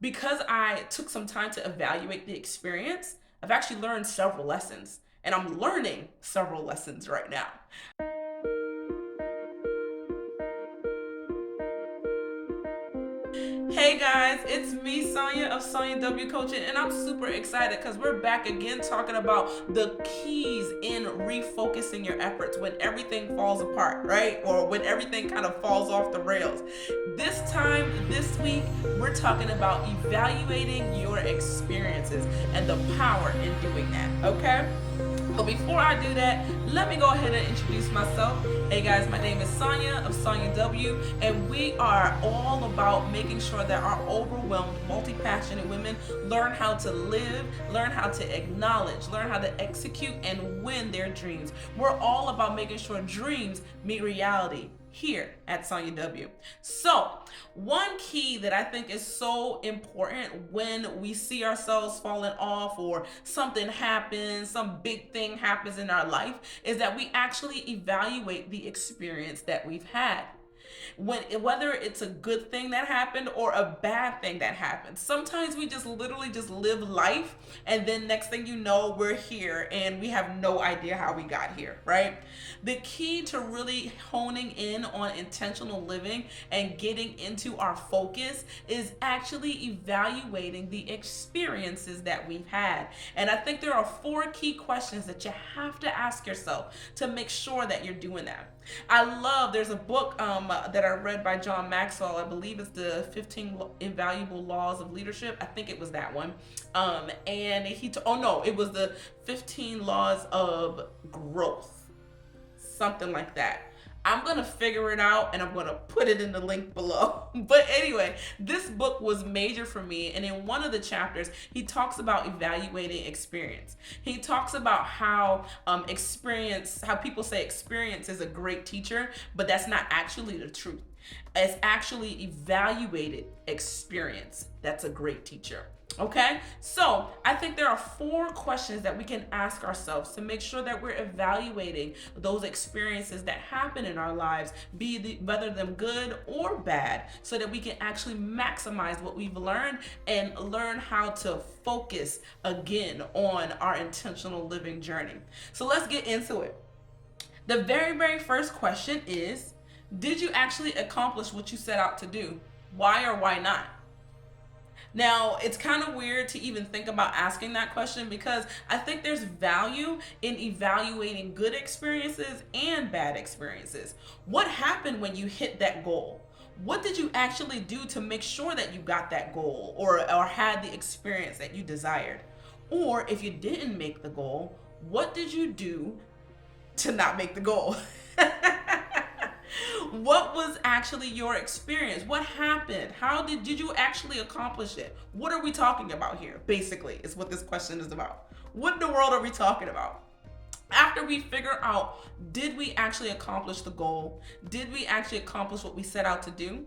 because I took some time to evaluate the experience, I've actually learned several lessons, and I'm learning several lessons right now. Hey guys, it's me, Sonja of SonjaW Coaching, and I'm super excited because we're back again talking about the keys in refocusing your efforts when everything falls apart, right? Or when everything kind of falls off the rails. This week, we're talking about evaluating your experiences and the power in doing that, okay? But before I do that, let me go ahead and introduce myself. Hey guys, my name is Sonja of SonjaW, and we are all about making sure that our overwhelmed, multi-passionate women learn how to live, learn how to acknowledge, learn how to execute and win their dreams. We're all about making sure dreams meet reality here at SonjaW. So, one key that I think is so important when we see ourselves falling off or something happens, some big thing happens in our life, is that we actually evaluate the experience that we've had. Whether it's a good thing that happened or a bad thing that happened. Sometimes we just literally just live life, and then next thing you know, we're here and we have no idea how we got here, right? The key to really honing in on intentional living and getting into our focus is actually evaluating the experiences that we've had. And I think there are 4 key questions that you have to ask yourself to make sure that you're doing that. There's a book that I read by John Maxwell. I believe it's the 15 Invaluable Laws of Leadership. I think it was that one. And it was the 15 Laws of Growth. Something like that. I'm going to figure it out and I'm going to put it in the link below. But anyway, this book was major for me. And in one of the chapters, he talks about evaluating experience. He talks about how how people say experience is a great teacher, but that's not actually the truth. It's actually evaluated experience that's a great teacher. Okay, so I think there are 4 questions that we can ask ourselves to make sure that we're evaluating those experiences that happen in our lives, whether them good or bad, so that we can actually maximize what we've learned and learn how to focus again on our intentional living journey. So let's get into it. The very, very first question is, did you actually accomplish what you set out to do? Why or why not? Now, it's kind of weird to even think about asking that question because I think there's value in evaluating good experiences and bad experiences. What happened when you hit that goal? What did you actually do to make sure that you got that goal or had the experience that you desired? Or if you didn't make the goal, what did you do to not make the goal? What was actually your experience? What happened? Did you actually accomplish it? What are we talking about here? Basically, is what this question is about. What in the world are we talking about? After we figure out, did we actually accomplish the goal? Did we actually accomplish what we set out to do?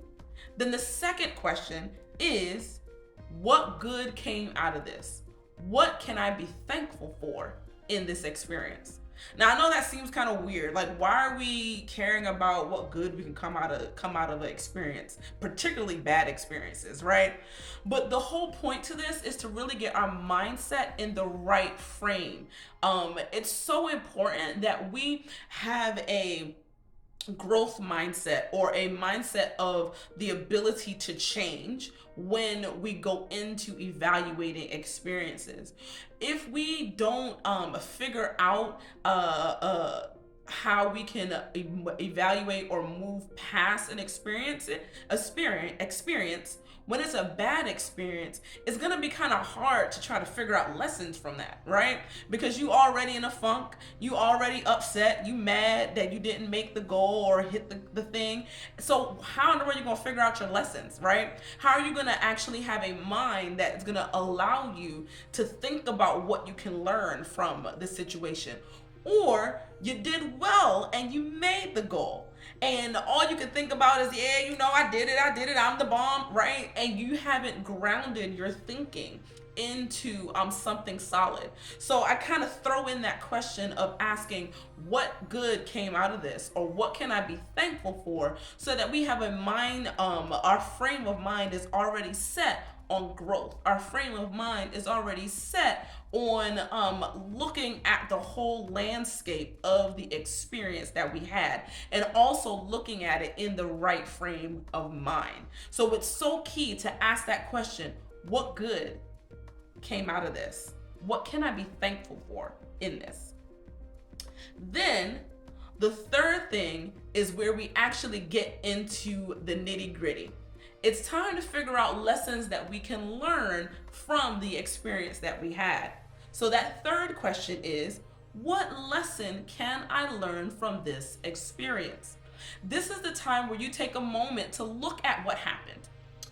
Then the second question is, what good came out of this? What can I be thankful for in this experience? Now, I know that seems kind of weird. Like, why are we caring about what good we can come out of an experience, particularly bad experiences, right? But the whole point to this is to really get our mindset in the right frame. It's so important that we have a growth mindset or a mindset of the ability to change when we go into evaluating experiences. If we don't figure out how we can evaluate or move past an experience, when it's a bad experience, it's gonna be kind of hard to try to figure out lessons from that, right? Because you already in a funk, you already upset, you mad that you didn't make the goal or hit the thing. So how in the world are you gonna figure out your lessons, right? How are you gonna actually have a mind that is gonna allow you to think about what you can learn from the situation? Or you did well and you made the goal, and all you can think about is, yeah, I did it, I'm the bomb, right? And you haven't grounded your thinking into something solid. So I kind of throw in that question of asking, what good came out of this, or what can I be thankful for, so that we have a mind, our frame of mind is already set on growth. Our frame of mind is already set on looking at the whole landscape of the experience that we had, and also looking at it in the right frame of mind. So it's so key to ask that question: what good came out of this? What can I be thankful for in this? Then the third thing is where we actually get into the nitty-gritty. It's time to figure out lessons that we can learn from the experience that we had. So that third question is, what lesson can I learn from this experience? This is the time where you take a moment to look at what happened.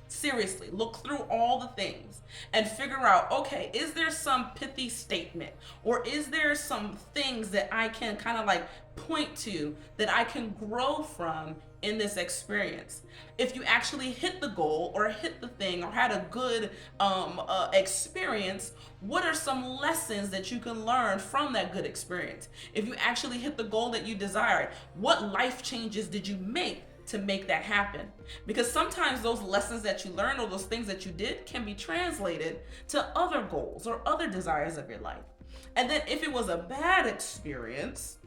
Seriously, look through all the things and figure out, okay, is there some pithy statement, or is there some things that I can kind of like point to that I can grow from in this experience? If you actually hit the goal or hit the thing or had a good experience, what are some lessons that you can learn from that good experience? If you actually hit the goal that you desired, what life changes did you make to make that happen? Because sometimes those lessons that you learned or those things that you did can be translated to other goals or other desires of your life. And then if it was a bad experience,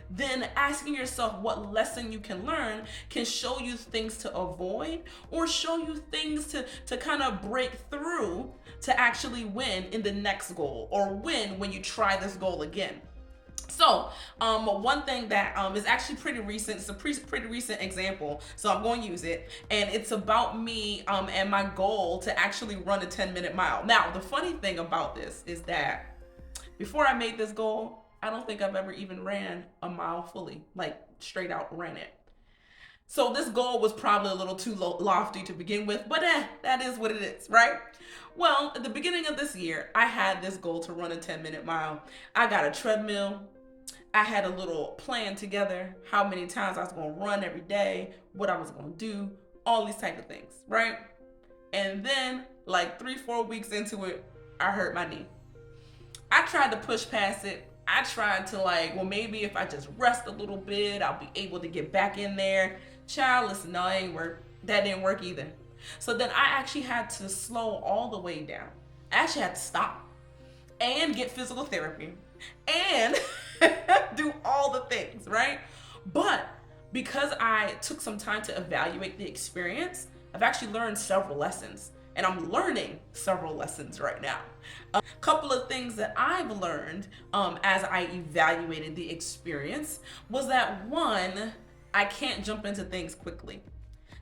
then asking yourself what lesson you can learn can show you things to avoid, or show you things to kind of break through to actually win in the next goal, or win when you try this goal again. So one thing that is actually pretty recent, it's a pretty recent example, so I'm going to use it, and it's about me and my goal to actually run a 10-minute mile. Now, the funny thing about this is that before I made this goal, I don't think I've ever even ran a mile fully, like straight out ran it. So this goal was probably a little too lofty to begin with, but that is what it is, right? Well, at the beginning of this year, I had this goal to run a 10-minute mile. I got a treadmill. I had a little plan together, how many times I was going to run every day, what I was going to do, all these type of things, right? And then like 3-4 weeks into it, I hurt my knee. I tried to push past it. I tried to well, maybe if I just rest a little bit, I'll be able to get back in there. Child, listen, no, it ain't work. That didn't work either. So then I actually had to slow all the way down. I actually had to stop and get physical therapy and do all the things, right? But because I took some time to evaluate the experience, I've actually learned several lessons, and I'm learning several lessons right now. A couple of things that I've learned as I evaluated the experience was that, one, I can't jump into things quickly.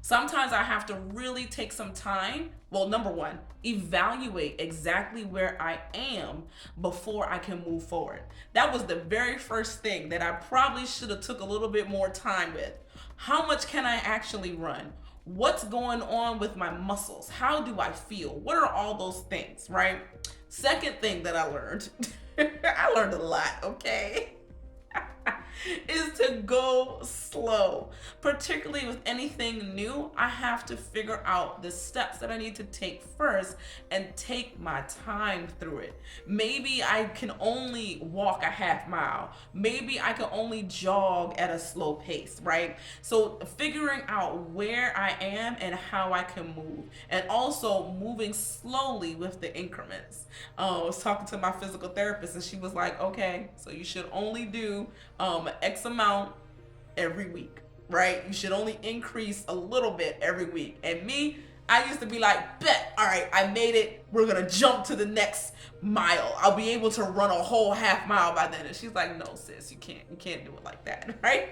Sometimes I have to really take some time. Well, number one, evaluate exactly where I am before I can move forward. That was the very first thing that I probably should have took a little bit more time with. How much can I actually run? What's going on with my muscles? How do I feel? What are all those things, right? Second thing that I learned, I learned a lot, okay? Is to go slow. Particularly with anything new, I have to figure out the steps that I need to take first and take my time through it. Maybe I can only walk a half mile. Maybe I can only jog at a slow pace, right? So figuring out where I am and how I can move, and also moving slowly with the increments. I was talking to my physical therapist, and she was like, okay, so you should only do X amount every week, right? You should only increase a little bit every week. And me, I used to be like, bet, all right, I made it. We're going to jump to the next mile. I'll be able to run a whole half mile by then. And she's like, no, sis, you can't do it like that, right?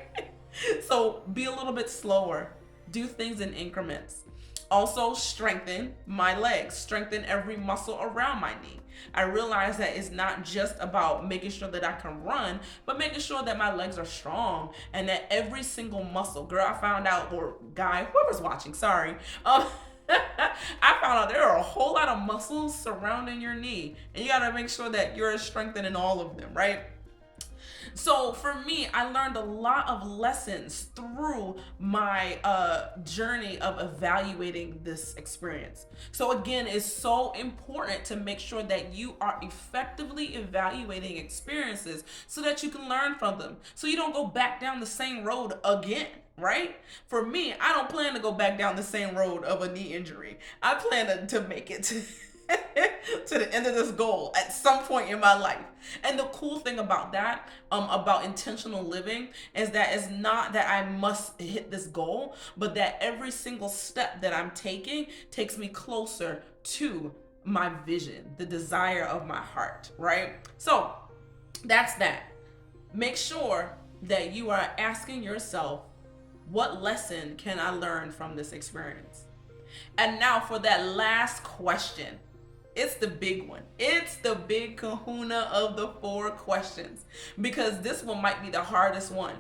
So be a little bit slower. Do things in increments. Also strengthen my legs, strengthen every muscle around my knee. I realize that it's not just about making sure that I can run, but making sure that my legs are strong and that every single muscle, girl, I found out, or guy, whoever's watching, sorry. I found out there are a whole lot of muscles surrounding your knee, and you gotta make sure that you're strengthening all of them, right? So for me, I learned a lot of lessons through my journey of evaluating this experience. So again, it's so important to make sure that you are effectively evaluating experiences so that you can learn from them. So you don't go back down the same road again. Right? For me, I don't plan to go back down the same road of a knee injury. I plan to make it to to the end of this goal at some point in my life. And the cool thing about that, about intentional living, is that it's not that I must hit this goal, but that every single step that I'm taking takes me closer to my vision, the desire of my heart, right? So that's that. Make sure that you are asking yourself, what lesson can I learn from this experience? And now for that last question. It's the big one. It's the big kahuna of the 4 questions, because this one might be the hardest one.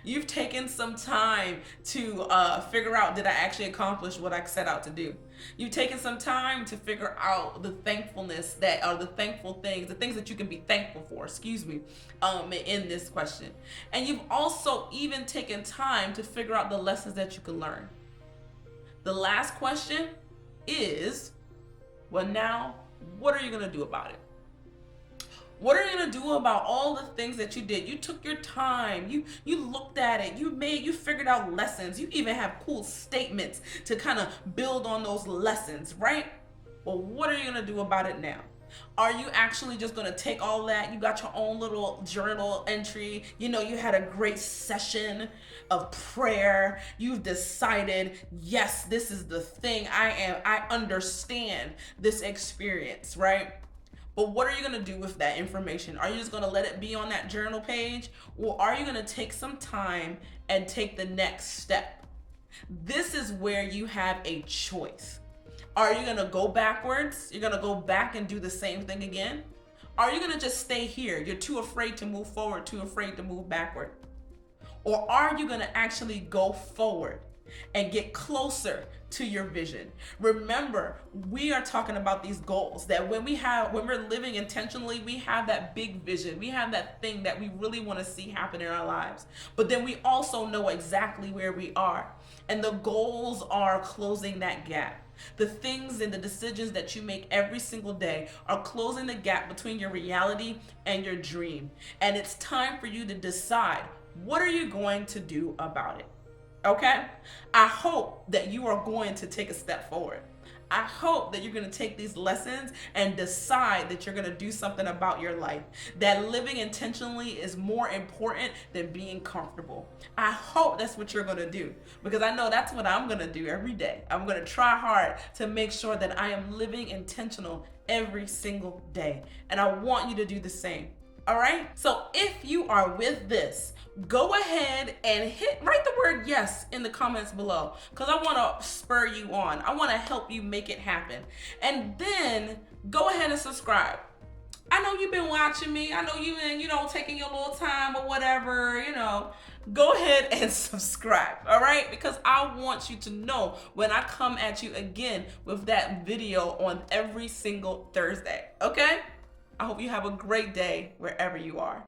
You've taken some time to figure out, did I actually accomplish what I set out to do? You've taken some time to figure out the thankfulness that, or the thankful things, the things that you can be thankful for, in this question. And you've also even taken time to figure out the lessons that you can learn. The last question is, well, now, what are you going to do about it? What are you going to do about all the things that you did? You took your time. You looked at it. You figured out lessons. You even have cool statements to kind of build on those lessons, right? Well, what are you going to do about it now? Are you actually just going to take all that? You got your own little journal entry. You had a great session of prayer. You've decided, yes, this is the thing I understand this experience, right? But what are you going to do with that information? Are you just going to let it be on that journal page? Or are you going to take some time and take the next step? This is where you have a choice. Are you going to go backwards? You're going to go back and do the same thing again? Are you going to just stay here? You're too afraid to move forward, too afraid to move backward. Or are you going to actually go forward and get closer to your vision? Remember, we are talking about these goals that when we're living intentionally, we have that big vision. We have that thing that we really want to see happen in our lives. But then we also know exactly where we are. And the goals are closing that gap. The things and the decisions that you make every single day are closing the gap between your reality and your dream. And it's time for you to decide, what are you going to do about it? Okay? I hope that you are going to take a step forward. I hope that you're going to take these lessons and decide that you're going to do something about your life. That living intentionally is more important than being comfortable. I hope that's what you're going to do, because I know that's what I'm going to do every day. I'm going to try hard to make sure that I am living intentional every single day. And I want you to do the same. All right? So if you are with this, go ahead and write the word yes in the comments below, because I want to spur you on. I want to help you make it happen. And then go ahead and subscribe. I know you've been watching me. I know you've been, taking your little time or whatever, Go ahead and subscribe, all right? Because I want you to know when I come at you again with that video on every single Thursday, okay? I hope you have a great day wherever you are.